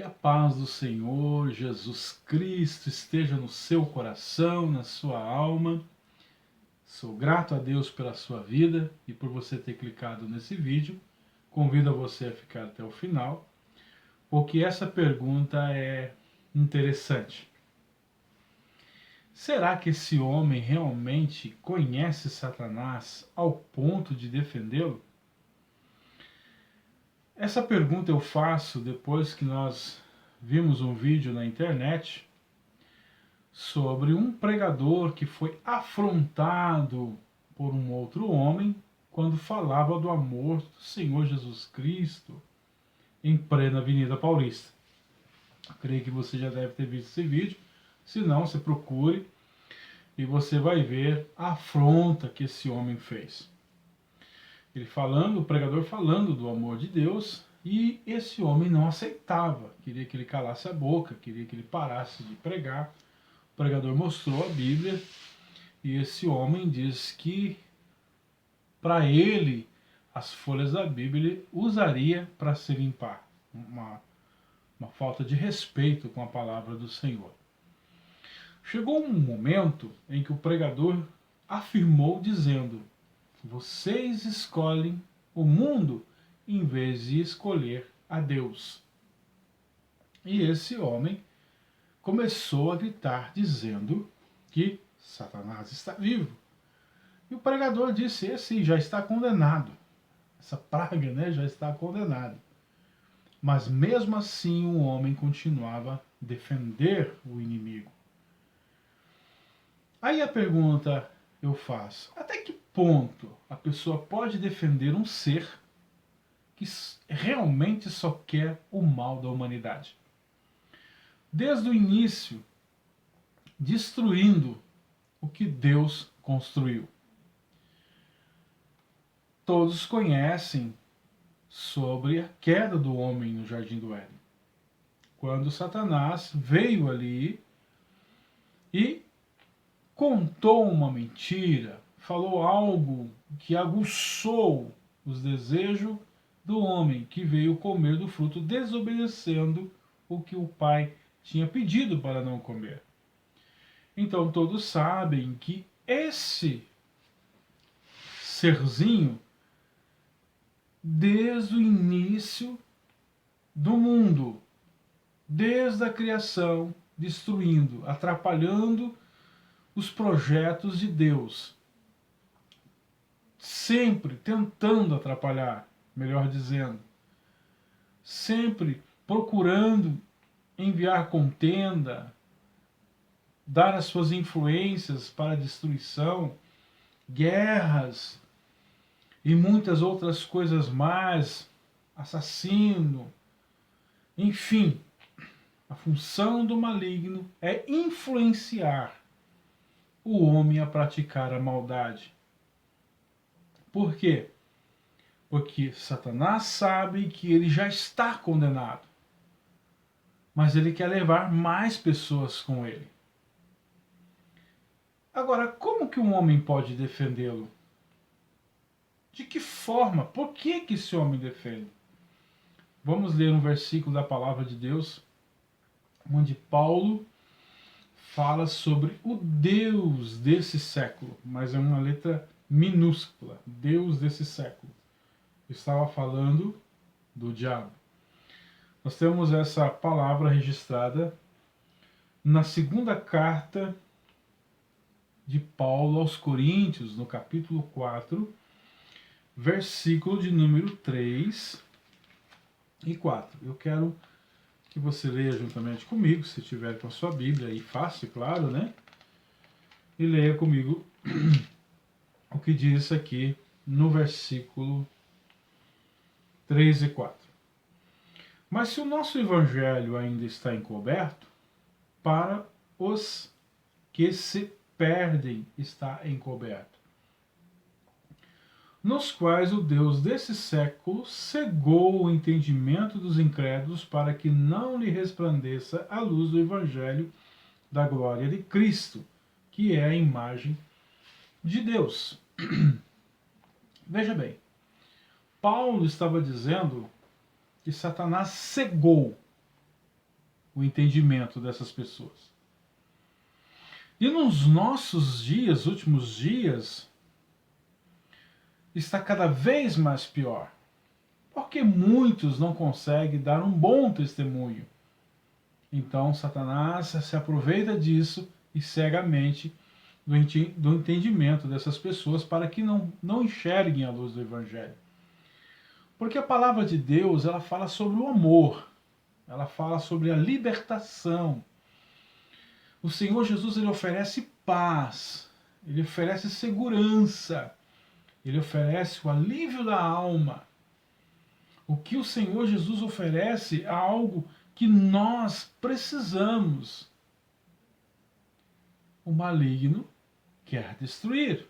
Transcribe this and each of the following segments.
Que a paz do Senhor Jesus Cristo esteja no seu coração, na sua alma. Sou grato a Deus pela sua vida e por você ter clicado nesse vídeo. Convido a você a ficar até o final, porque essa pergunta é interessante. Será que esse homem realmente conhece Satanás ao ponto de defendê-lo? Essa pergunta eu faço depois que nós vimos um vídeo na internet sobre um pregador que foi afrontado por um outro homem quando falava do amor do Senhor Jesus Cristo em plena Avenida Paulista. Creio que você já deve ter visto esse vídeo. Se não, você procure e você vai ver a afronta que esse homem fez. O pregador falando do amor de Deus, e esse homem não aceitava, queria que ele calasse a boca, queria que ele parasse de pregar. O pregador mostrou a Bíblia e esse homem diz que para ele as folhas da Bíblia ele usaria para se limpar. Uma falta de respeito com a palavra do Senhor. Chegou um momento em que o pregador afirmou dizendo: vocês escolhem o mundo em vez de escolher a Deus. E esse homem começou a gritar dizendo que Satanás está vivo. E o pregador disse: esse já está condenado. Essa praga, já está condenada. Mas mesmo assim o homem continuava a defender o inimigo. Aí a pergunta eu faço: até que ponto a pessoa pode defender um ser que realmente só quer o mal da humanidade? Desde o início, destruindo o que Deus construiu. Todos conhecem sobre a queda do homem no Jardim do Éden. Quando Satanás veio ali e contou uma mentira, falou algo que aguçou os desejos do homem, que veio comer do fruto, desobedecendo o que o pai tinha pedido para não comer. Então todos sabem que esse serzinho, desde o início do mundo, desde a criação, destruindo, atrapalhando os projetos de Deus, sempre tentando atrapalhar, melhor dizendo, sempre procurando enviar contenda, dar as suas influências para a destruição, guerras e muitas outras coisas mais, assassino, enfim. A função do maligno é influenciar o homem a praticar a maldade. Por quê? Porque Satanás sabe que ele já está condenado, mas ele quer levar mais pessoas com ele. Agora, como que um homem pode defendê-lo? De que forma? Por que esse homem defende? Vamos ler um versículo da palavra de Deus, onde Paulo fala sobre o Deus desse século, mas é uma letra minúscula, Deus desse século. Estava falando do diabo. Nós temos essa palavra registrada na segunda carta de Paulo aos Coríntios, no capítulo 4, versículo de número 3 e 4. Eu quero que você leia juntamente comigo, se tiver com a sua Bíblia aí fácil, claro, e leia comigo o que diz aqui no versículo 3 e 4. Mas se o nosso evangelho ainda está encoberto, para os que se perdem está encoberto, nos quais o Deus desse século cegou o entendimento dos incrédulos para que não lhe resplandeça a luz do evangelho da glória de Cristo, que é a imagem de Deus. Veja bem, Paulo estava dizendo que Satanás cegou o entendimento dessas pessoas. E nos nossos dias, últimos dias, está cada vez mais pior, porque muitos não conseguem dar um bom testemunho. Então Satanás se aproveita disso e cegamente do entendimento dessas pessoas para que não enxerguem a luz do Evangelho. Porque a palavra de Deus, ela fala sobre o amor, ela fala sobre a libertação. O Senhor Jesus, ele oferece paz, ele oferece segurança, ele oferece o alívio da alma. O que o Senhor Jesus oferece é algo que nós precisamos. O maligno quer destruir.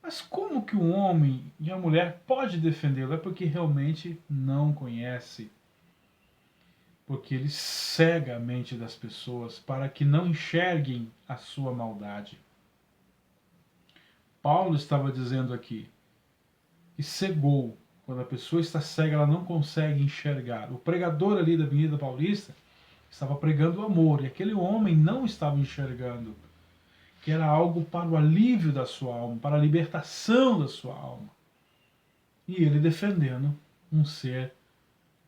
Mas como que o homem e a mulher pode defendê-lo? É porque realmente não conhece. Porque ele cega a mente das pessoas para que não enxerguem a sua maldade. Paulo estava dizendo aqui que cegou. Quando a pessoa está cega, ela não consegue enxergar. O pregador ali da Avenida Paulista estava pregando o amor, e aquele homem não estava enxergando que era algo para o alívio da sua alma, para a libertação da sua alma. E ele defendendo um ser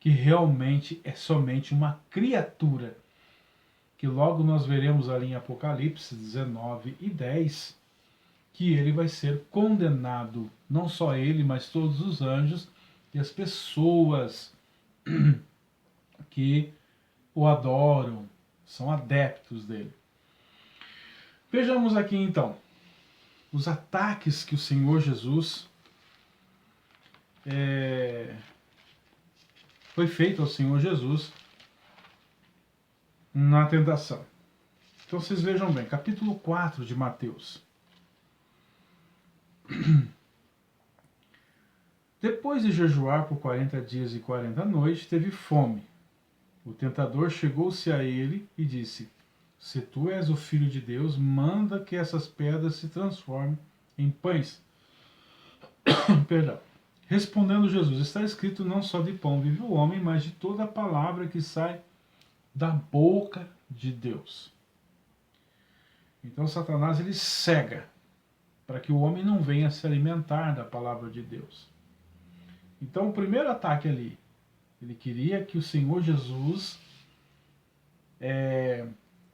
que realmente é somente uma criatura, que logo nós veremos ali em Apocalipse 19 e 10, que ele vai ser condenado, não só ele, mas todos os anjos e as pessoas que o adoram, são adeptos dele. Vejamos aqui então os ataques que o Senhor Jesus foi feito ao Senhor Jesus na tentação. Então vocês vejam bem, capítulo 4 de Mateus. Depois de jejuar por 40 dias e 40 noites, teve fome. O tentador chegou-se a ele e disse: Se tu és o Filho de Deus, manda que essas pedras se transformem em pães. Perdão. Respondendo Jesus: Está escrito, não só de pão vive o homem, mas de toda a palavra que sai da boca de Deus. Então Satanás, ele cega para que o homem não venha se alimentar da palavra de Deus. Então o primeiro ataque ali, ele queria que o Senhor Jesus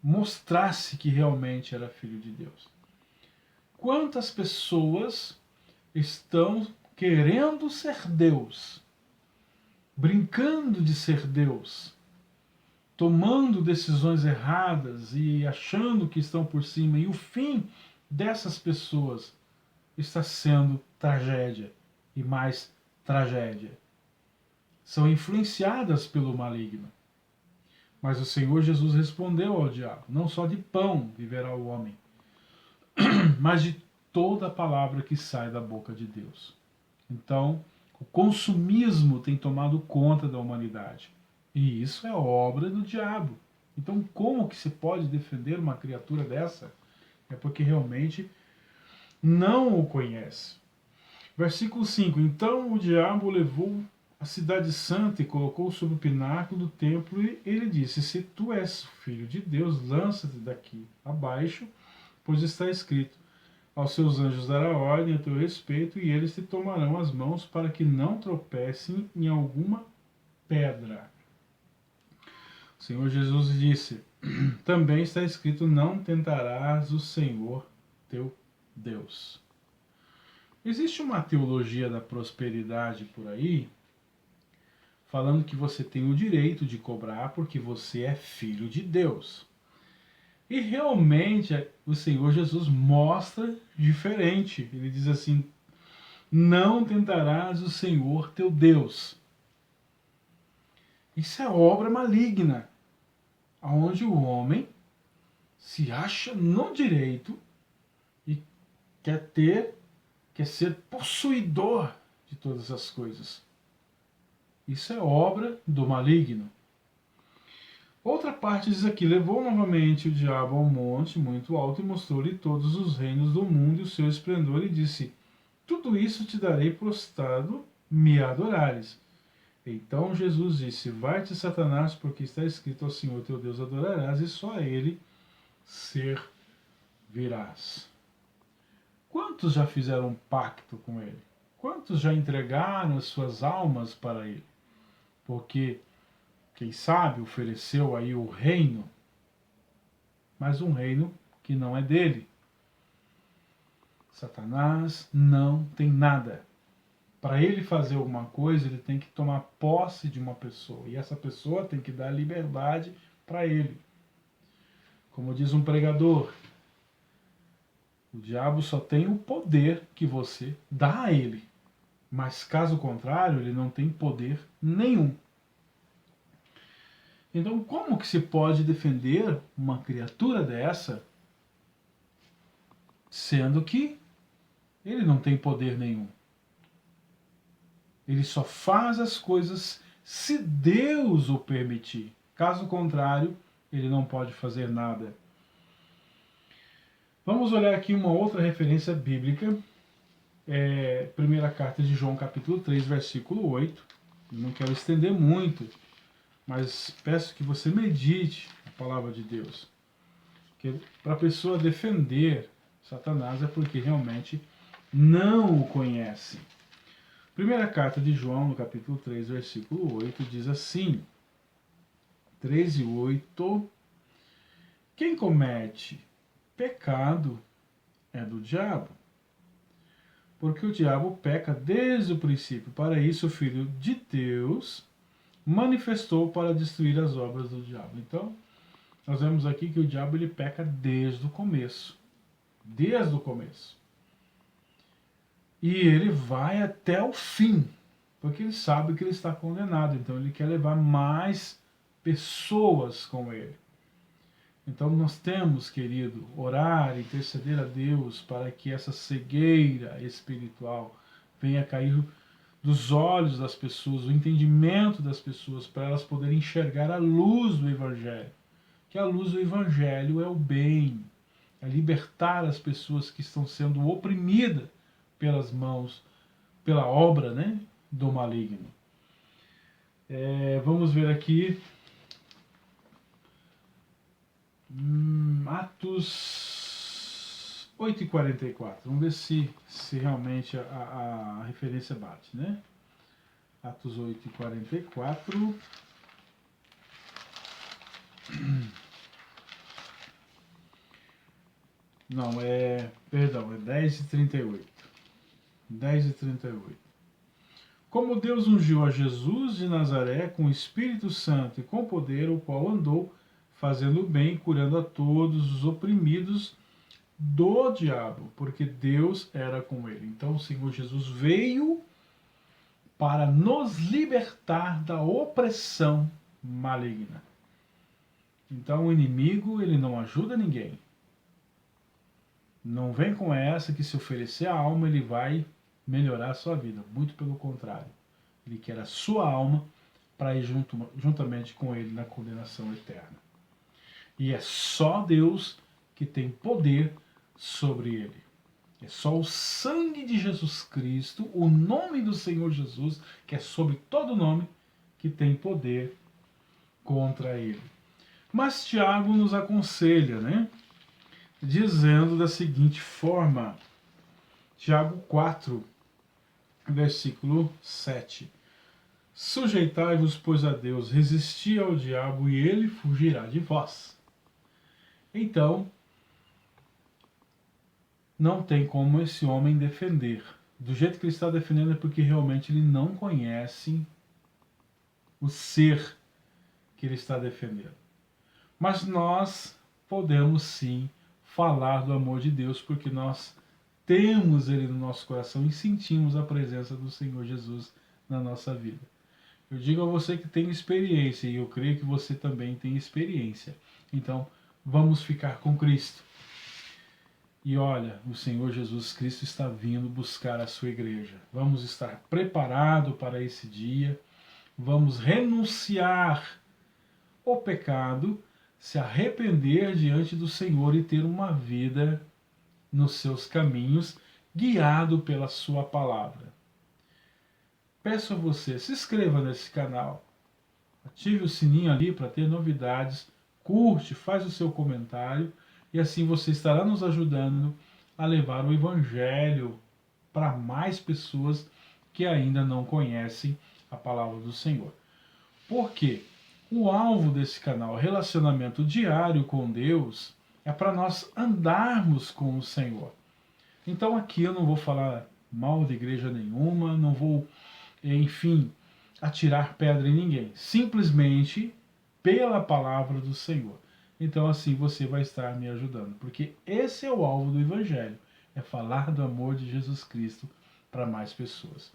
mostrasse que realmente era Filho de Deus. Quantas pessoas estão querendo ser Deus, brincando de ser Deus, tomando decisões erradas e achando que estão por cima, e o fim dessas pessoas está sendo tragédia e mais tragédia. São influenciadas pelo maligno. Mas o Senhor Jesus respondeu ao diabo: Não só de pão viverá o homem, mas de toda a palavra que sai da boca de Deus. Então, o consumismo tem tomado conta da humanidade. E isso é obra do diabo. Então, como que se pode defender uma criatura dessa? É porque realmente não o conhece. Versículo 5. Então o diabo levou a cidade santa e colocou sobre o pináculo do templo, e ele disse: Se tu és filho de Deus, lança-te daqui abaixo, pois está escrito: Aos seus anjos dará ordem a teu respeito, e eles te tomarão as mãos para que não tropecem em alguma pedra. O Senhor Jesus disse: Também está escrito: Não tentarás o Senhor teu Deus. Existe uma teologia da prosperidade por aí, falando que você tem o direito de cobrar porque você é filho de Deus. E realmente o Senhor Jesus mostra diferente. Ele diz assim: Não tentarás o Senhor teu Deus. Isso é obra maligna, onde o homem se acha no direito e quer ser possuidor de todas as coisas. Isso é obra do maligno. Outra parte diz aqui: Levou novamente o diabo ao monte muito alto e mostrou-lhe todos os reinos do mundo e o seu esplendor, e disse: Tudo isso te darei prostrado, me adorares. Então Jesus disse: vai-te, Satanás, porque está escrito: ao Senhor teu Deus adorarás e só a Ele servirás. Quantos já fizeram um pacto com Ele? Quantos já entregaram as suas almas para Ele? Porque, quem sabe, ofereceu aí o reino, mas um reino que não é dele. Satanás não tem nada. Para ele fazer alguma coisa, ele tem que tomar posse de uma pessoa. E essa pessoa tem que dar liberdade para ele. Como diz um pregador, o diabo só tem o poder que você dá a ele. Mas caso contrário, ele não tem poder nenhum. Então, como que se pode defender uma criatura dessa, sendo que ele não tem poder nenhum? Ele só faz as coisas se Deus o permitir. Caso contrário, ele não pode fazer nada. Vamos olhar aqui uma outra referência bíblica. Primeira carta de João, capítulo 3, versículo 8. Não quero estender muito, mas peço que você medite a palavra de Deus. Para a pessoa defender Satanás é porque realmente não o conhece. Primeira carta de João, no capítulo 3, versículo 8, diz assim, 3 e 8, quem comete pecado é do diabo, porque o diabo peca desde o princípio. Para isso o Filho de Deus manifestou para destruir as obras do diabo. Então, nós vemos aqui que o diabo ele peca desde o começo. Desde o começo. E ele vai até o fim, porque ele sabe que ele está condenado. Então ele quer levar mais pessoas com ele. Então nós temos, querido, orar e interceder a Deus para que essa cegueira espiritual venha cair dos olhos das pessoas, o entendimento das pessoas, para elas poderem enxergar a luz do Evangelho. Que a luz do Evangelho é o bem, é libertar as pessoas que estão sendo oprimidas pelas mãos, pela obra, né, do maligno. Vamos ver aqui Atos 8:44. Vamos ver se realmente a referência bate, né? Atos 8:44. Não, perdão, é 10:38. 10:38. Como Deus ungiu a Jesus de Nazaré com o Espírito Santo e com poder, o qual andou fazendo o bem, curando a todos os oprimidos do diabo, porque Deus era com ele. Então o Senhor Jesus veio para nos libertar da opressão maligna. Então o inimigo, ele não ajuda ninguém. Não vem com essa que se oferecer a alma ele vai melhorar a sua vida. Muito pelo contrário. Ele quer a sua alma para ir juntamente com ele na condenação eterna. E é só Deus que tem poder sobre ele. É só o sangue de Jesus Cristo, o nome do Senhor Jesus, que é sobre todo nome, que tem poder contra ele. Mas Tiago nos aconselha, né? Dizendo da seguinte forma, Tiago 4, versículo 7. Sujeitai-vos, pois, a Deus, resisti ao diabo e ele fugirá de vós. Então, não tem como esse homem defender. Do jeito que ele está defendendo é porque realmente ele não conhece o ser que ele está defendendo. Mas nós podemos sim falar do amor de Deus, porque nós temos ele no nosso coração e sentimos a presença do Senhor Jesus na nossa vida. Eu digo a você que tem experiência, e eu creio que você também tem experiência. Então, vamos ficar com Cristo. E olha, o Senhor Jesus Cristo está vindo buscar a sua igreja. Vamos estar preparados para esse dia. Vamos renunciar o pecado, se arrepender diante do Senhor e ter uma vida nos seus caminhos, guiado pela sua palavra. peço a você, se inscreva nesse canal, ative o sininho ali para ter novidades, curte, faz o seu comentário e assim você estará nos ajudando a levar o Evangelho para mais pessoas que ainda não conhecem a palavra do Senhor. Por quê? O alvo desse canal, relacionamento diário com Deus, é para nós andarmos com o Senhor. Então aqui eu não vou falar mal de igreja nenhuma, não vou, enfim, atirar pedra em ninguém. Simplesmente pela palavra do Senhor. Então assim você vai estar me ajudando, porque esse é o alvo do Evangelho, é falar do amor de Jesus Cristo para mais pessoas.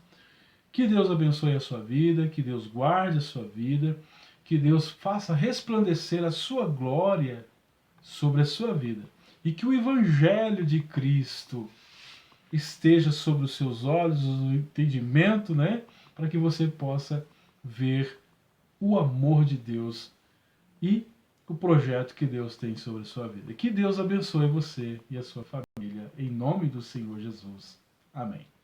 Que Deus abençoe a sua vida, que Deus guarde a sua vida, que Deus faça resplandecer a sua glória sobre a sua vida e que o Evangelho de Cristo esteja sobre os seus olhos, o entendimento, né, para que você possa ver o amor de Deus e o projeto que Deus tem sobre a sua vida. Que Deus abençoe você e a sua família, em nome do Senhor Jesus. Amém.